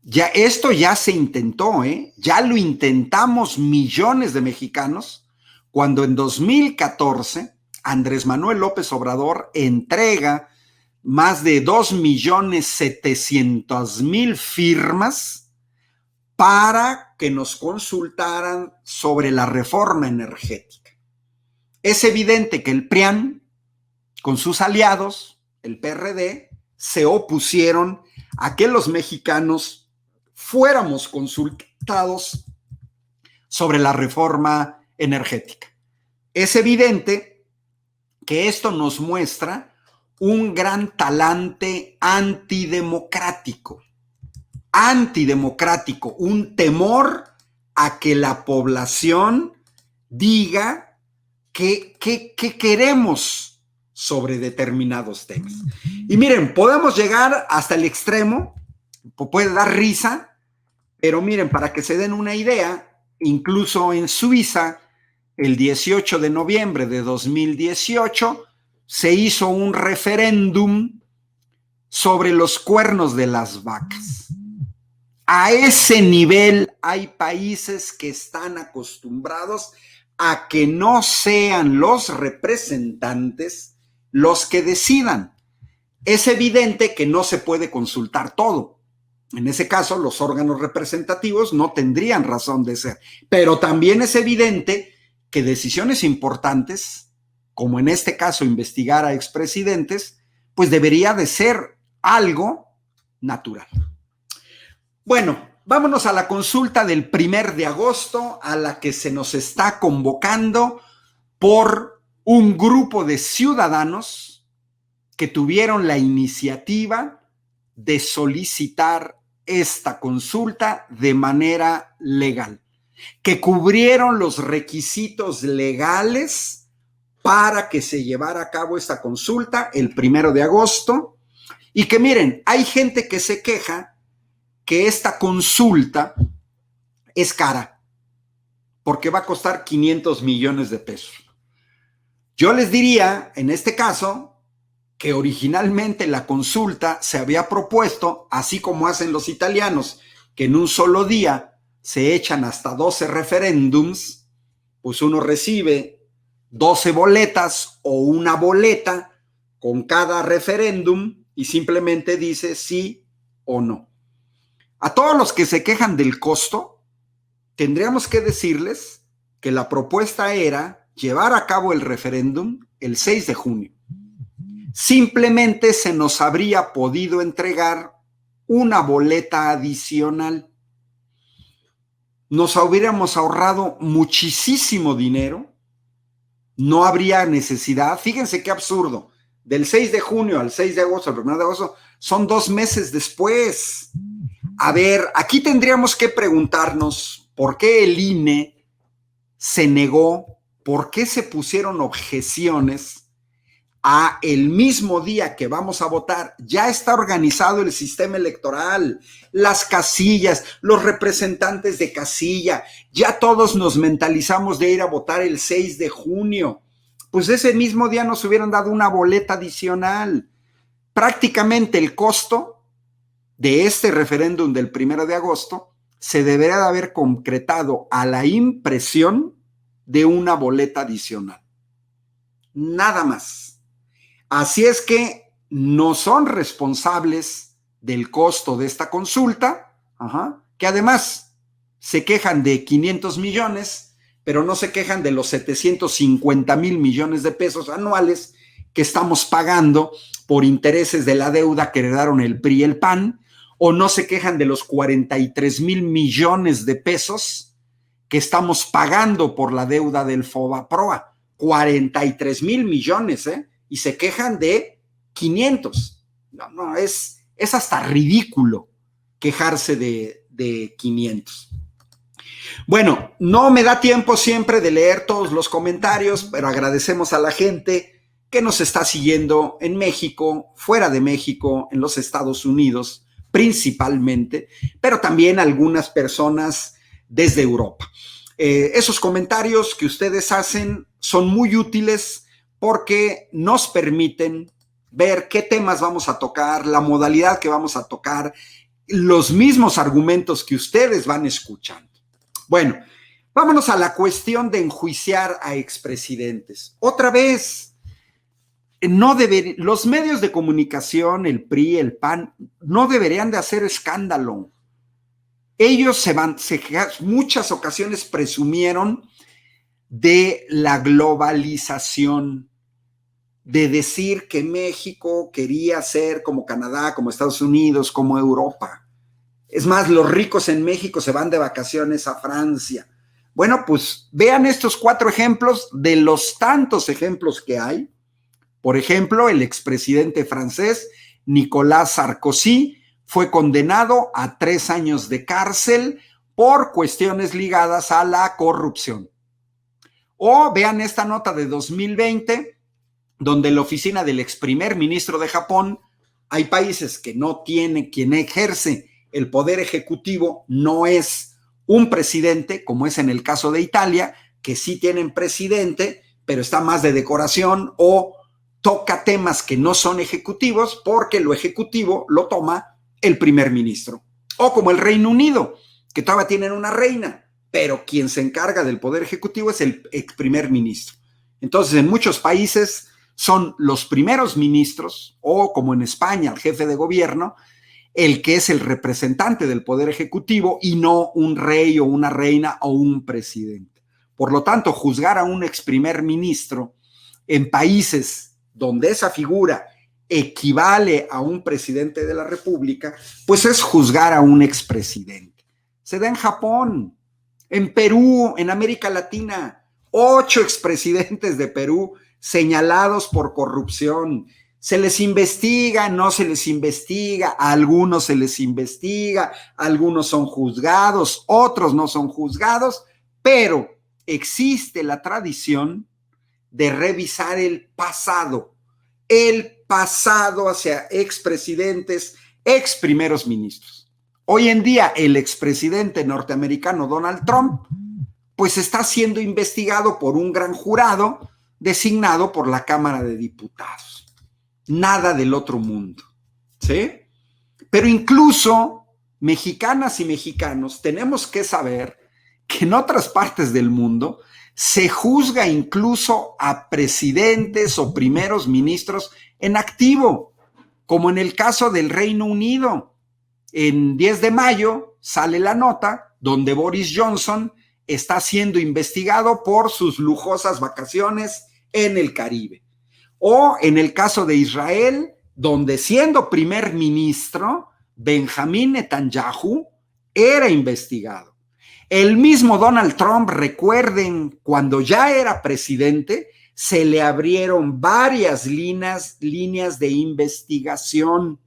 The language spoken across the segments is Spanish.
Ya esto ya se intentó, ¿eh? Ya lo intentamos millones de mexicanos cuando en 2014 Andrés Manuel López Obrador entrega más de 2.700.000 firmas para que nos consultaran sobre la reforma energética. Es evidente que el PRIAN, con sus aliados, el PRD, se opusieron a que los mexicanos fuéramos consultados sobre la reforma energética. Es evidente que esto nos muestra un gran talante antidemocrático, un temor a que la población diga qué queremos sobre determinados temas. Y miren, podemos llegar hasta el extremo, puede dar risa, pero miren, para que se den una idea, incluso en Suiza, el 18 de noviembre de 2018, se hizo un referéndum sobre los cuernos de las vacas. A ese nivel hay países que están acostumbrados a que no sean los representantes los que decidan. Es evidente que no se puede consultar todo. En ese caso, los órganos representativos no tendrían razón de ser. Pero también es evidente que decisiones importantes, como en este caso investigar a expresidentes, pues debería de ser algo natural. Bueno, vámonos a la consulta del 1 de agosto, a la que se nos está convocando por un grupo de ciudadanos que tuvieron la iniciativa de solicitar esta consulta de manera legal, que cubrieron los requisitos legales para que se llevara a cabo esta consulta el 1 de agosto, y que miren, hay gente que se queja que esta consulta es cara, porque va a costar 500 millones de pesos. Yo les diría, en este caso, que originalmente la consulta se había propuesto, así como hacen los italianos, que en un solo día se echan hasta 12 referéndums, pues uno recibe 12 boletas o una boleta con cada referéndum y simplemente dice sí o no. A todos los que se quejan del costo, tendríamos que decirles que la propuesta era llevar a cabo el referéndum el 6 de junio. Simplemente se nos habría podido entregar una boleta adicional. Nos hubiéramos ahorrado muchísimo dinero. No habría necesidad. Fíjense qué absurdo. Del 6 de junio al 6 de agosto, al 1 de agosto, son 2 meses después. A ver, aquí tendríamos que preguntarnos por qué el INE se negó, por qué se pusieron objeciones a el mismo día que vamos a votar. Ya está organizado el sistema electoral, las casillas, los representantes de casilla, ya todos nos mentalizamos de ir a votar el 6 de junio. Pues ese mismo día nos hubieran dado una boleta adicional. Prácticamente el costo de este referéndum del 1 de agosto se debería de haber concretado a la impresión de una boleta adicional. Nada más. Así es que no son responsables del costo de esta consulta, que además se quejan de 500 millones, pero no se quejan de los 750,000 millones de pesos anuales que estamos pagando por intereses de la deuda que heredaron el PRI y el PAN, o no se quejan de los 43,000 millones de pesos que estamos pagando por la deuda del FOBAPROA. 43,000 millones, y se quejan de 500. No, es hasta ridículo quejarse de 500. Bueno, no me da tiempo siempre de leer todos los comentarios, pero agradecemos a la gente que nos está siguiendo en México, fuera de México, en los Estados Unidos principalmente, pero también algunas personas desde Europa. Esos comentarios que ustedes hacen son muy útiles porque nos permiten ver qué temas vamos a tocar, la modalidad que vamos a tocar, los mismos argumentos que ustedes van escuchando. Bueno, vámonos a la cuestión de enjuiciar a expresidentes. Otra vez, los medios de comunicación, el PRI, el PAN, no deberían de hacer escándalo. Ellos muchas ocasiones presumieron de la globalización, de decir que México quería ser como Canadá, como Estados Unidos, como Europa. Es más, los ricos en México se van de vacaciones a Francia. Bueno, pues vean estos 4 ejemplos de los tantos ejemplos que hay. Por ejemplo, el expresidente francés Nicolas Sarkozy fue condenado a 3 años de cárcel por cuestiones ligadas a la corrupción. O vean esta nota de 2020, donde la oficina del ex primer ministro de Japón, hay países que no tienen, quien ejerce el poder ejecutivo no es un presidente, como es en el caso de Italia, que sí tienen presidente, pero está más de decoración o toca temas que no son ejecutivos porque lo ejecutivo lo toma el primer ministro. O como el Reino Unido, que todavía tienen una reina, pero quien se encarga del poder ejecutivo es el ex primer ministro. Entonces, en muchos países son los primeros ministros, o como en España, el jefe de gobierno, el que es el representante del poder ejecutivo y no un rey o una reina o un presidente. Por lo tanto, juzgar a un ex primer ministro en países donde esa figura equivale a un presidente de la República, pues es juzgar a un expresidente. Se da en Japón, en Perú, en América Latina, 8 expresidentes de Perú señalados por corrupción. ¿Se les investiga? No se les investiga. A algunos se les investiga, algunos son juzgados, otros no son juzgados, pero existe la tradición de revisar el pasado hacia expresidentes, ex primeros ministros. Hoy en día el expresidente norteamericano Donald Trump pues está siendo investigado por un gran jurado designado por la Cámara de Diputados. Nada del otro mundo, ¿sí? Pero incluso mexicanas y mexicanos tenemos que saber que en otras partes del mundo se juzga incluso a presidentes o primeros ministros en activo, como en el caso del Reino Unido. En 10 de mayo sale la nota donde Boris Johnson está siendo investigado por sus lujosas vacaciones en el Caribe. O en el caso de Israel, donde siendo primer ministro, Benjamín Netanyahu era investigado. El mismo Donald Trump, recuerden, cuando ya era presidente, se le abrieron varias líneas de investigación.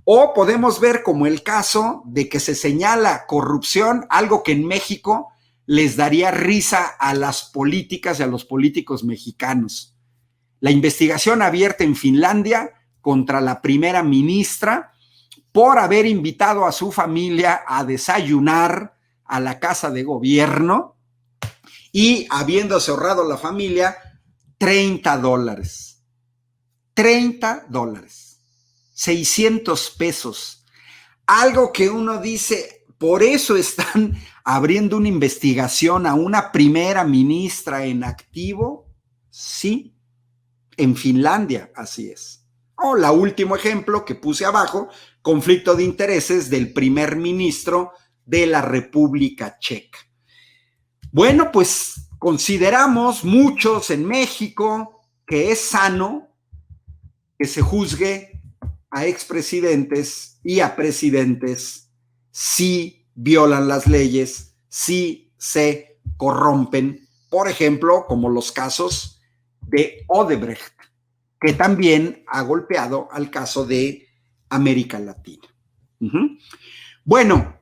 O podemos ver como el caso de que se señala corrupción, algo que en México les daría risa a las políticas y a los políticos mexicanos. La investigación abierta en Finlandia contra la primera ministra por haber invitado a su familia a desayunar a la casa de gobierno y habiéndose ahorrado la familia $30. $30. 600 pesos. Algo que uno dice, por eso están abriendo una investigación a una primera ministra en activo. Sí, en Finlandia, así es. O el último ejemplo que puse abajo, conflicto de intereses del primer ministro de la República Checa. Bueno, pues consideramos muchos en México que es sano que se juzgue a expresidentes y a presidentes si violan las leyes, si se corrompen, por ejemplo, como los casos de Odebrecht, que también ha golpeado al caso de América Latina. Bueno,